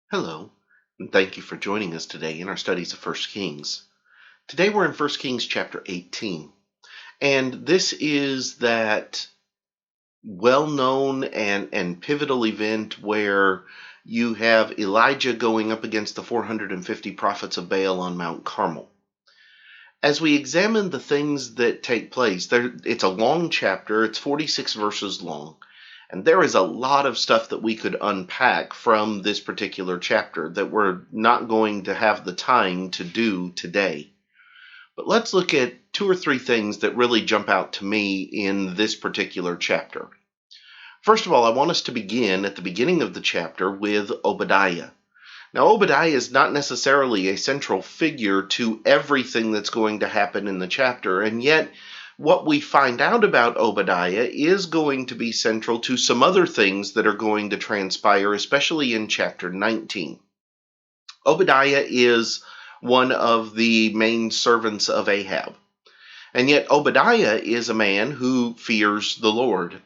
Hello, and thank you for joining us today in our studies of First Kings. Today we're in First Kings chapter 18, and this is that well-known and pivotal event where you have Elijah going up against the 450 prophets of Baal on Mount Carmel. As we examine the things that take place, it's a long chapter, it's 46 verses long. And there is a lot of stuff that we could unpack from this particular chapter that we're not going to have the time to do today. But let's look at two or three things that really jump out to me in this particular chapter. First of all, I want us to begin at the beginning of the chapter with Obadiah. Now, Obadiah is not necessarily a central figure to everything that's going to happen in the chapter, and yet what we find out about Obadiah is going to be central to some other things that are going to transpire, especially in chapter 19. Obadiah is one of the main servants of Ahab, and yet Obadiah is a man who fears the Lord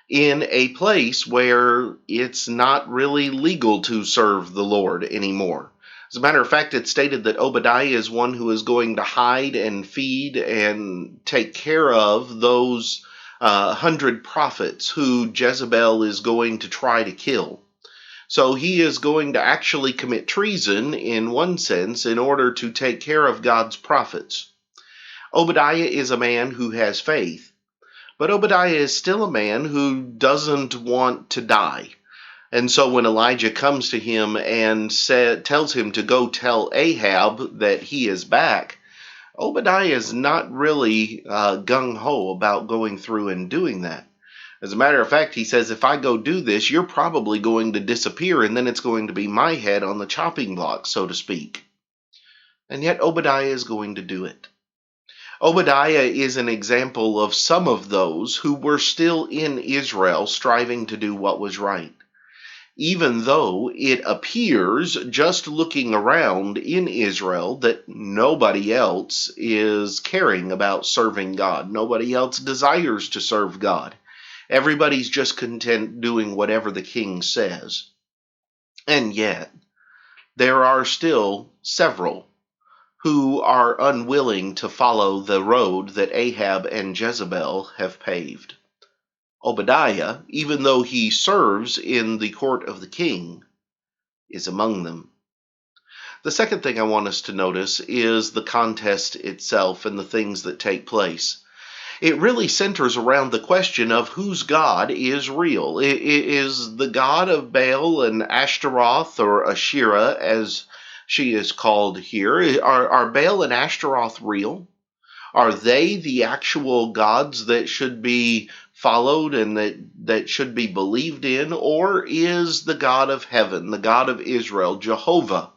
in a place where it's not really legal to serve the Lord anymore. As a matter of fact, it's stated that Obadiah is one who is going to hide and feed and take care of those 100 prophets who Jezebel is going to try to kill. So he is going to actually commit treason in one sense in order to take care of God's prophets. Obadiah is a man who has faith. But Obadiah is still a man who doesn't want to die. And so when Elijah comes to him and tells him to go tell Ahab that he is back, Obadiah is not really gung-ho about going through and doing that. As a matter of fact, he says, if I go do this, you're probably going to disappear, and then it's going to be my head on the chopping block, so to speak. And yet Obadiah is going to do it. Obadiah is an example of some of those who were still in Israel striving to do what was right. Even though it appears, just looking around in Israel, that nobody else is caring about serving God. Nobody else desires to serve God. Everybody's just content doing whatever the king says. And yet, there are still several who are unwilling to follow the road that Ahab and Jezebel have paved. Obadiah, even though he serves in the court of the king, is among them. The second thing I want us to notice is the contest itself and the things that take place. It really centers around the question of whose God is real. Is the God of Baal and Ashtaroth, or Asherah as she is called here, are Baal and Ashtaroth real? Are they the actual gods that should be followed and that should be believed in? Or is the God of heaven, the God of Israel, Jehovah,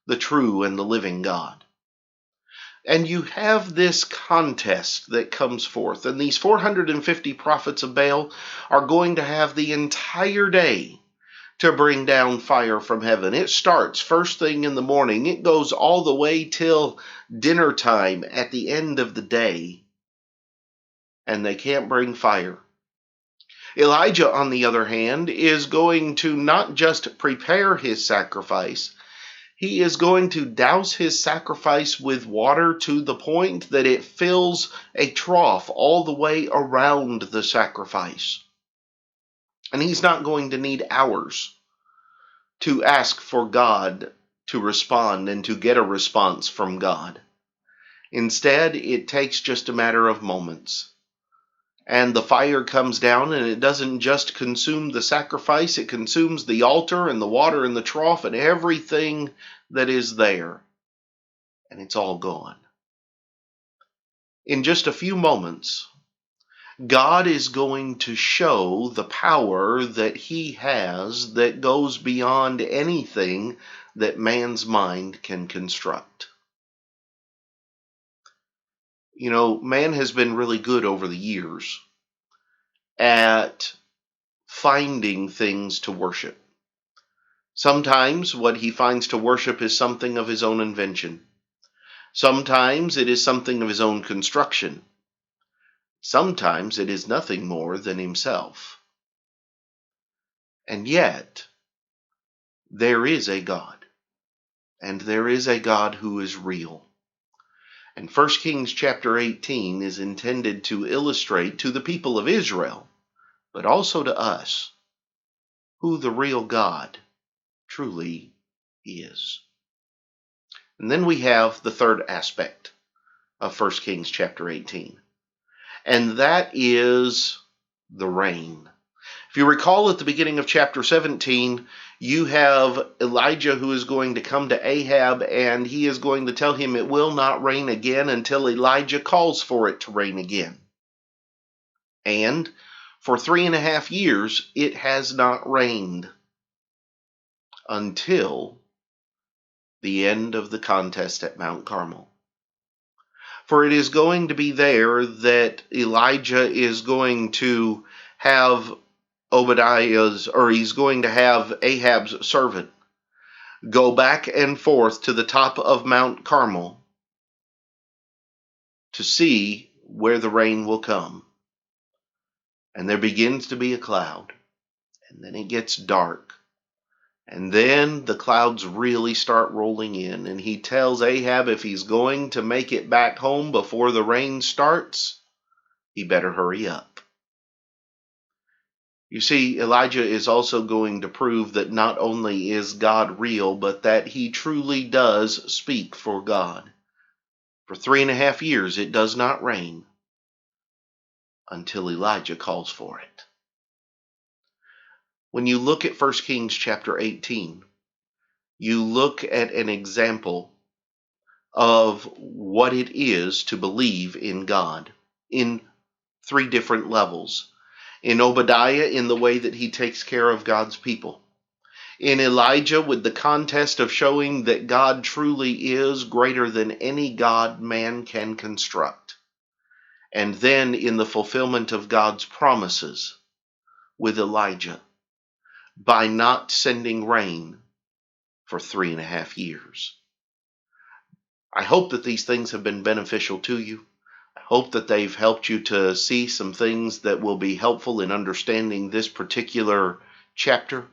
the true and the living God? And you have this contest that comes forth, and these 450 prophets of Baal are going to have the entire day to bring down fire from heaven. It starts first thing in the morning. It goes all the way till dinner time at the end of the day. And they can't bring fire. Elijah, on the other hand, is going to not just prepare his sacrifice, he is going to douse his sacrifice with water to the point that it fills a trough all the way around the sacrifice. And he's not going to need hours to ask for God to respond and to get a response from God. Instead, it takes just a matter of moments. And the fire comes down, and it doesn't just consume the sacrifice, it consumes the altar and the water in the trough and everything that is there. And it's all gone. In just a few moments, God is going to show the power that he has that goes beyond anything that man's mind can construct. You know, man has been really good over the years at finding things to worship. Sometimes what he finds to worship is something of his own invention. Sometimes it is something of his own construction. Sometimes it is nothing more than himself. And yet, there is a God, and there is a God who is real. And 1 Kings chapter 18 is intended to illustrate to the people of Israel, but also to us, who the real God truly is. And then we have the third aspect of 1 Kings chapter 18, and that is the rain. If you recall at the beginning of chapter 17, you have Elijah who is going to come to Ahab, and he is going to tell him it will not rain again until Elijah calls for it to rain again. And for 3.5 years, it has not rained until the end of the contest at Mount Carmel. For it is going to be there that Elijah is going to have he's going to have Ahab's servant go back and forth to the top of Mount Carmel to see where the rain will come. And there begins to be a cloud, and then it gets dark, and then the clouds really start rolling in, and he tells Ahab if he's going to make it back home before the rain starts, he better hurry up. You see, Elijah is also going to prove that not only is God real, but that he truly does speak for God. For 3.5 years it does not rain until Elijah calls for it. When you look at 1 Kings chapter 18, you look at an example of what it is to believe in God in 3 different levels. In Obadiah, in the way that he takes care of God's people. In Elijah, with the contest of showing that God truly is greater than any God man can construct. And then in the fulfillment of God's promises with Elijah, by not sending rain for 3.5 years. I hope that these things have been beneficial to you. I hope that they've helped you to see some things that will be helpful in understanding this particular chapter.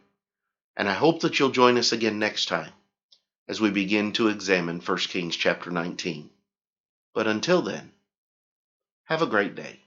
And I hope that you'll join us again next time as we begin to examine 1 Kings chapter 19. But until then, have a great day.